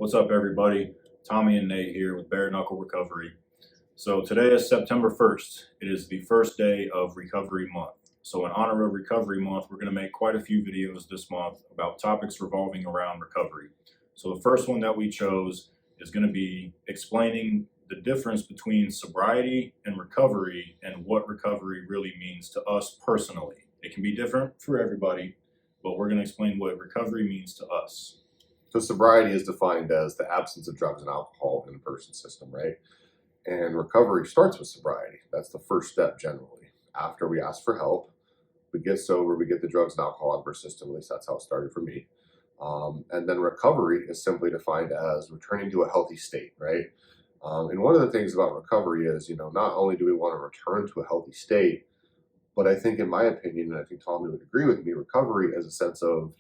What's up, everybody? Tommy and Nate here with Bare Knuckle Recovery. So today is September 1st. It is the first day of Recovery Month. So in honor of Recovery Month, we're going to make quite a few videos this month about topics revolving around recovery. So the first one that we chose is going to be explaining the difference between sobriety and recovery and what recovery really means to us personally. It can be different for everybody, but we're going to explain what recovery means to us. So sobriety is defined as the absence of drugs and alcohol in a person's system, right? And recovery starts with sobriety. That's the first step generally. After we ask for help, we get sober, we get the drugs and alcohol out of our system. At least that's how it started for me. And then recovery is simply defined as returning to a healthy state, right? And one of the things about recovery is, not only do we want to return to a healthy state, but I think, in my opinion, and I think Tommy would agree with me, recovery is a sense of,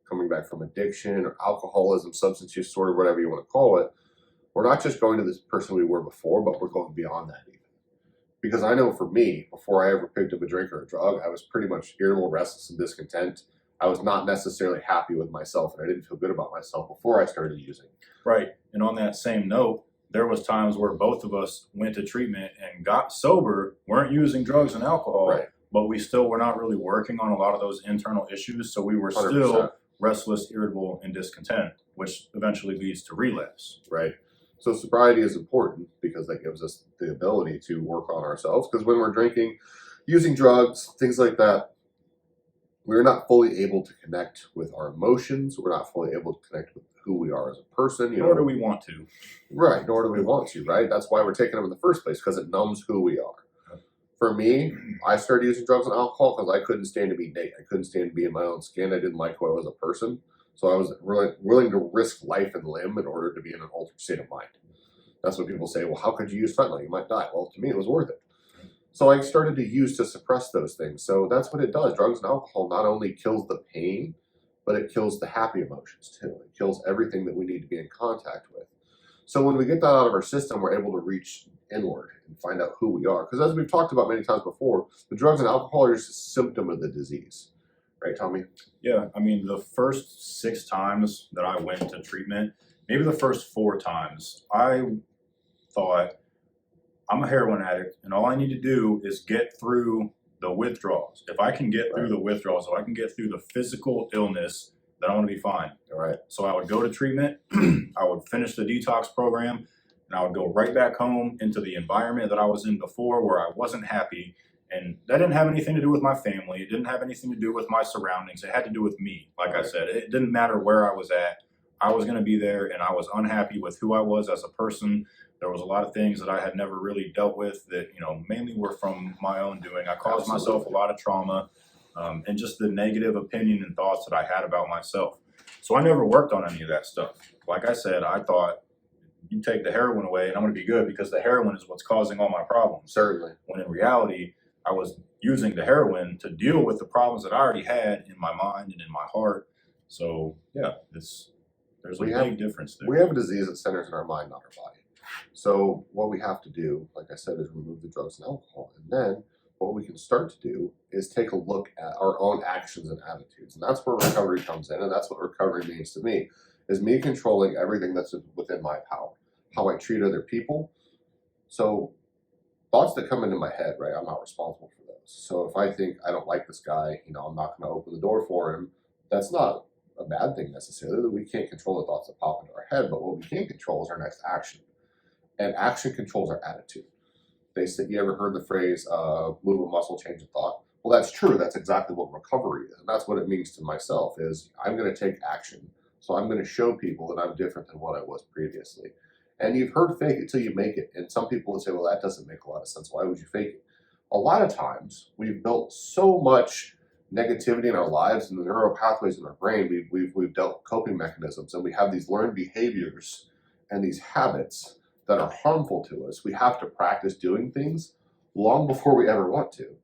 coming back from addiction or alcoholism, substance use disorder, whatever you want to call it. We're not just going to this person we were before, but we're going beyond that even. Because I know for me, before I ever picked up a drink or a drug, I was pretty much irritable, restless, and discontent. I was not necessarily happy with myself, and I didn't feel good about myself before I started using. Right. And on that same note, there was times where both of us went to treatment and got sober, weren't using drugs and alcohol, Right. but we still were not really working on a lot of those internal issues. So we were 100%. Still restless, irritable, and discontent, which eventually leads to relapse. Right. So sobriety is important because that gives us the ability to work on ourselves. Because when we're drinking, using drugs, things like that, we're not fully able to connect with our emotions. We're not fully able to connect with who we are as a person. Nor do we want to. Right. Nor do we want to, right? That's why we're taking them in the first place, because it numbs who we are. For me, I started using drugs and alcohol because I couldn't stand to be Nate. I couldn't stand to be in my own skin. I didn't like who I was as a person. So I was really willing to risk life and limb in order to be in an altered state of mind. That's what people say, well, how could you use fentanyl? You might die. Well, to me, it was worth it. So I started to use to suppress those things. So that's what it does. Drugs and alcohol not only kills the pain, but it kills the happy emotions too. It kills everything that we need to be in contact with. So when we get that out of our system, we're able to reach inward and find out who we are. Because as we've talked about many times before, the drugs and alcohol are just a symptom of the disease. Right, Tommy? Yeah, I mean, the first 6 times that I went to treatment, maybe the first 4 times, I thought, I'm a heroin addict, and all I need to do is get through the withdrawals. If I can get through the withdrawals, if I can get through the physical illness, then I'm going to be fine. All right. So I would go to treatment, I would finish the detox program, and I would go right back home into the environment that I was in before where I wasn't happy. And that didn't have anything to do with my family. It didn't have anything to do with my surroundings. It had to do with me. Like I said, it didn't matter where I was at. I was going to be there, and I was unhappy with who I was as a person. There was a lot of things that I had never really dealt with that, mainly were from my own doing. I caused myself a lot of trauma and just the negative opinion and thoughts that I had about myself. So I never worked on any of that stuff. Like I said, I thought, you take the heroin away and I'm going to be good because the heroin is what's causing all my problems. Certainly. When in reality, I was using the heroin to deal with the problems that I already had in my mind and in my heart. So yeah, there's a big difference there. We have a disease that centers in our mind, not our body. So what we have to do, like I said, is remove the drugs and alcohol. And then what we can start to do is take a look at our own actions and attitudes. And that's where recovery comes in. And that's what recovery means to me, is me controlling everything that's within my power, how I treat other people. So thoughts that come into my head, right, I'm not responsible for those. So if I think I don't like this guy, I'm not going to open the door for him, that's not a bad thing necessarily. We can't control the thoughts that pop into our head, but what we can control is our next action. And action controls our attitude. They said, you ever heard the phrase, move a muscle, change a thought? Well, that's true. That's exactly what recovery is. And that's what it means to myself, is I'm going to take action. So I'm going to show people that I'm different than what I was previously. And you've heard fake it till you make it. And some people would say, well, that doesn't make a lot of sense. Why would you fake it? A lot of times we've built so much negativity in our lives and the neural pathways in our brain. We've dealt coping mechanisms, and we have these learned behaviors and these habits that are harmful to us. We have to practice doing things long before we ever want to.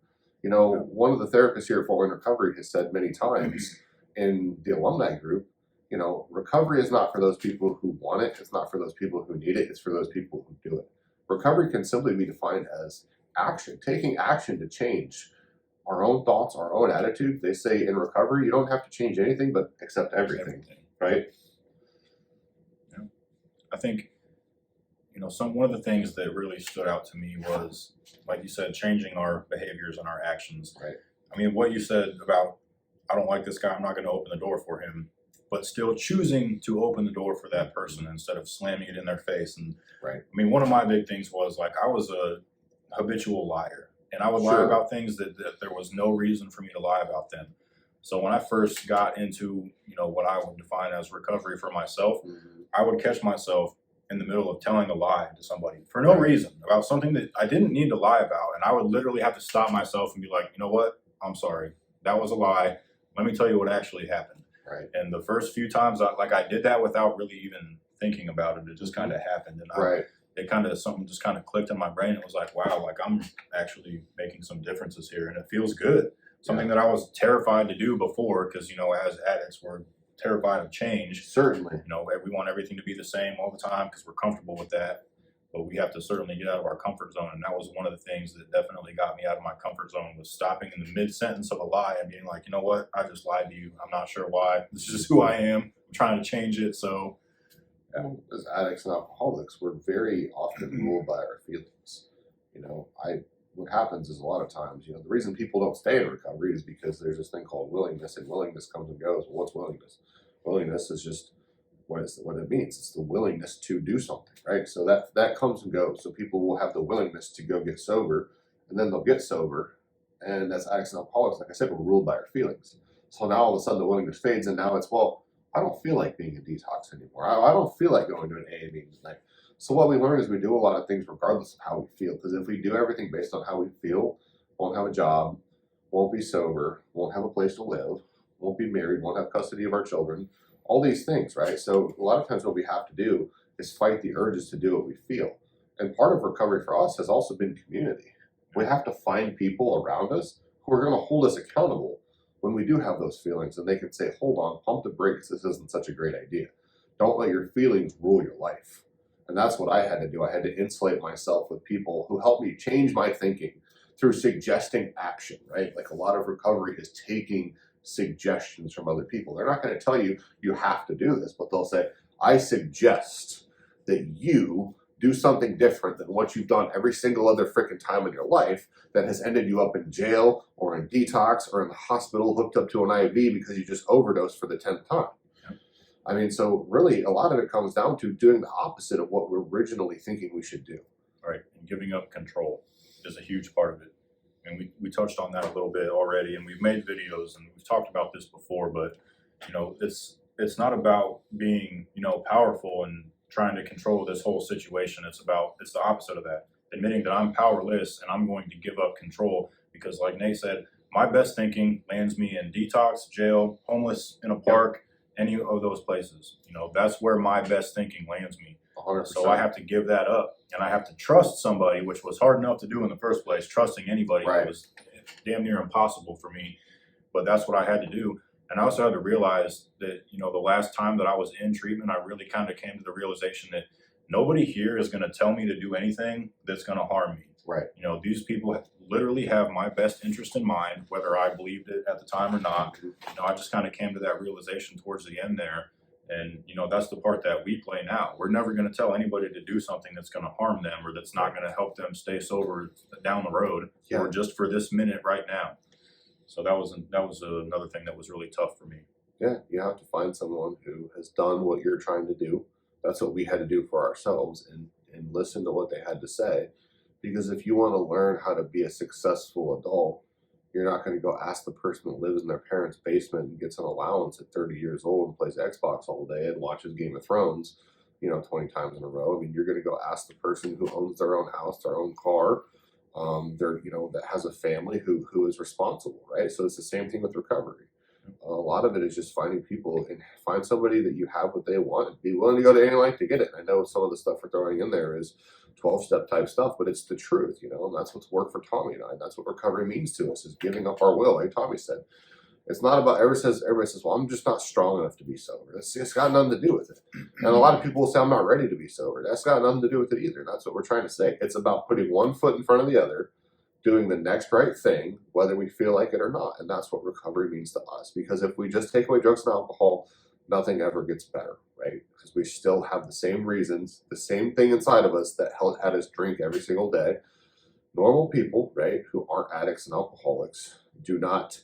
One of the therapists here at Fort Wayne Recovery has said many times in the alumni group, recovery is not for those people who want it. It's not for those people who need it. It's for those people who do it. Recovery can simply be defined as action, taking action to change our own thoughts, our own attitude. They say in recovery, you don't have to change anything but accept everything. Right? I think, one of the things that really stood out to me was, like you said, changing our behaviors and our actions. Right. I mean, what you said about, I don't like this guy, I'm not going to open the door for him, but still choosing to open the door for that person instead of slamming it in their face. And Right. I mean, one of my big things was like, I was a habitual liar, and I would lie Sure. about things that there was no reason for me to lie about them. So when I first got into, what I would define as recovery for myself, Mhm. I would catch myself in the middle of telling a lie to somebody for no reason about something that I didn't need to lie about. And I would literally have to stop myself and be like, you know what? I'm sorry. That was a lie. Let me tell you what actually happened. Right. And the first few times I did that without really even thinking about it. It just kind of happened. And Right. something just kind of clicked in my brain. It was like, wow, like I'm actually making some differences here, and it feels good. Something that I was terrified to do before, because as addicts, we're terrified of change. Certainly. We want everything to be the same all the time because we're comfortable with that. But we have to certainly get out of our comfort zone, and that was one of the things that definitely got me out of my comfort zone, was stopping in the mid sentence of a lie and being like, you know what, I just lied to you. I'm not sure why. This is just who I am. I'm trying to change it. So As addicts and alcoholics, we're very often ruled by our feelings. What happens is a lot of times, the reason people don't stay in recovery is because there's this thing called willingness, and willingness comes and goes. Well, what's willingness? Willingness is just what it means. It's the willingness to do something, right? So that comes and goes. So people will have the willingness to go get sober, and then they'll get sober. And as addicts and alcoholics, like I said, we're ruled by our feelings. So now all of a sudden the willingness fades, and now it's, well, I don't feel like being in detox anymore. I don't feel like going to an AA meeting tonight. So what we learn is we do a lot of things regardless of how we feel. Because if we do everything based on how we feel, won't have a job, won't be sober, won't have a place to live, won't be married, won't have custody of our children, all these things, right? So a lot of times what we have to do is fight the urges to do what we feel. And part of recovery for us has also been community. We have to find people around us who are going to hold us accountable when we do have those feelings, and they can say, hold on, pump the brakes, this isn't such a great idea. Don't let your feelings rule your life. And that's what I had to do. I had to insulate myself with people who helped me change my thinking through suggesting action, right? Like a lot of recovery is taking suggestions from other people. They're not going to tell you, you have to do this, but they'll say, I suggest that you do something different than what you've done every single other freaking time in your life that has ended you up in jail or in detox or in the hospital hooked up to an IV because you just overdosed for the 10th time. I mean, so really a lot of it comes down to doing the opposite of what we're originally thinking we should do. Right. And giving up control is a huge part of it. And we touched on that a little bit already, and we've made videos and we've talked about this before, but it's not about being, powerful and trying to control this whole situation. It's the opposite of that. Admitting that I'm powerless and I'm going to give up control, because like Nate said, my best thinking lands me in detox, jail, homeless, in a park, any of those places. That's where my best thinking lands me. 100%. So I have to give that up, and I have to trust somebody, which was hard enough to do in the first place. Trusting anybody was damn near impossible for me, but that's what I had to do. And I also had to realize that, the last time that I was in treatment, I really kind of came to the realization that nobody here is going to tell me to do anything that's going to harm me. Right. These people literally have my best interest in mind, whether I believed it at the time or not. I just kind of came to that realization towards the end there. And, that's the part that we play now. We're never going to tell anybody to do something that's going to harm them or that's not going to help them stay sober down the road or just for this minute right now. So that was another thing that was really tough for me. Yeah, you have to find someone who has done what you're trying to do. That's what we had to do for ourselves, and listen to what they had to say. Because if you want to learn how to be a successful adult, you're not going to go ask the person that lives in their parents' basement and gets an allowance at 30 years old and plays Xbox all day and watches Game of Thrones, 20 times in a row. I mean, you're going to go ask the person who owns their own house, their own car, that has a family who is responsible, right? So it's the same thing with recovery. A lot of it is just finding people and find somebody that you have what they want and be willing to go to any length to get it. I know some of the stuff we're throwing in there is 12-step type stuff, but it's the truth, and that's what's worked for Tommy and I. That's what recovery means to us, is giving up our will. Like Tommy said, it's not about, everybody says, well, I'm just not strong enough to be sober. It's got nothing to do with it. And a lot of people will say, I'm not ready to be sober. That's got nothing to do with it either. And that's what we're trying to say. It's about putting one foot in front of the other, doing the next right thing, whether we feel like it or not. And that's what recovery means to us. Because if we just take away drugs and alcohol, nothing ever gets better, right? Because we still have the same reasons, the same thing inside of us that had us drink every single day. Normal people, right, who aren't addicts and alcoholics do not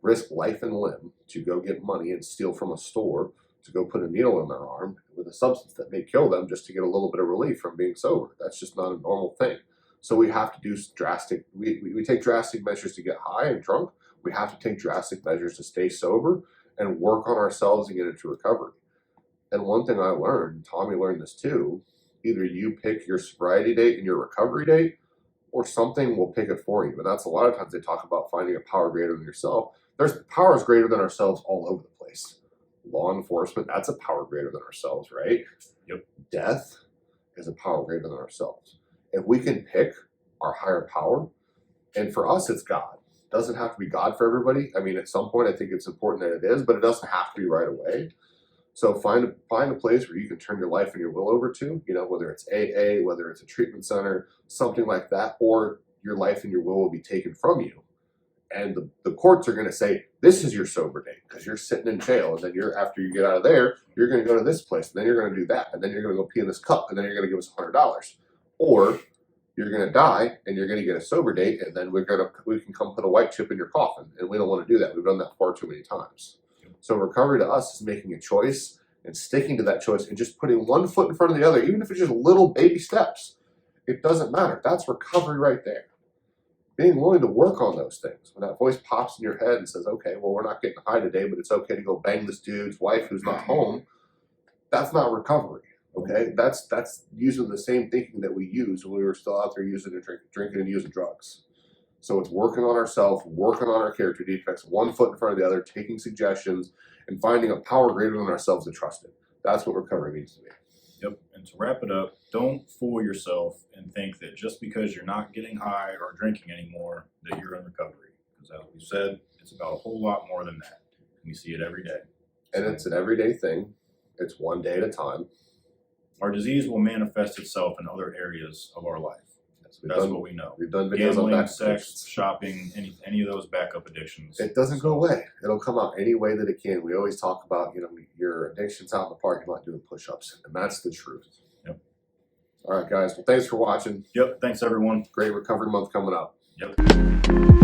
risk life and limb to go get money and steal from a store to go put a needle in their arm with a substance that may kill them just to get a little bit of relief from being sober. That's just not a normal thing. So we have to do drastic, we take drastic measures to get high and drunk. We have to take drastic measures to stay sober and work on ourselves and get into recovery. And one thing I learned, Tommy learned this too, either you pick your sobriety date and your recovery date, or something will pick it for you. And that's a lot of times they talk about finding a power greater than yourself. There's powers greater than ourselves all over the place. Law enforcement, that's a power greater than ourselves, right? Yep. Death is a power greater than ourselves. If we can pick our higher power, and for us, it's God. It doesn't have to be God for everybody. I mean, at some point, I think it's important that it is, but it doesn't have to be right away. So find a place where you can turn your life and your will over to, whether it's AA, whether it's a treatment center, something like that, or your life and your will be taken from you. And the courts are going to say, this is your sober date because you're sitting in jail. And then after you get out of there, you're going to go to this place. And then you're going to do that. And then you're going to go pee in this cup. And then you're going to give us $100. Or you're going to die and you're going to get a sober date. And then we can come put a white chip in your coffin. And we don't want to do that. We've done that far too many times. So recovery to us is making a choice and sticking to that choice and just putting one foot in front of the other, even if it's just little baby steps. It doesn't matter. That's recovery right there. Being willing to work on those things. When that voice pops in your head and says, okay, well, we're not getting high today, but it's okay to go bang this dude's wife who's not home, that's not recovery, okay? That's using the same thinking that we used when we were still out there drinking and using drugs. So it's working on ourselves, working on our character defects, one foot in front of the other, taking suggestions, and finding a power greater than ourselves to trust it. That's what recovery means to me. Yep. And to wrap it up, don't fool yourself and think that just because you're not getting high or drinking anymore, that you're in recovery. Because as we said, it's about a whole lot more than that. We see it every day. And it's an everyday thing. It's one day at a time. Our disease will manifest itself in other areas of our life. That's what we know. We've done videos on Gambling, back sex, addictions. Shopping, any of those backup addictions. It doesn't go away. It'll come out any way that it can. We always talk about, your addiction's out in the parking lot doing push-ups, and that's the truth. Yep. All right, guys. Well, thanks for watching. Yep. Thanks, everyone. Great recovery month coming up. Yep.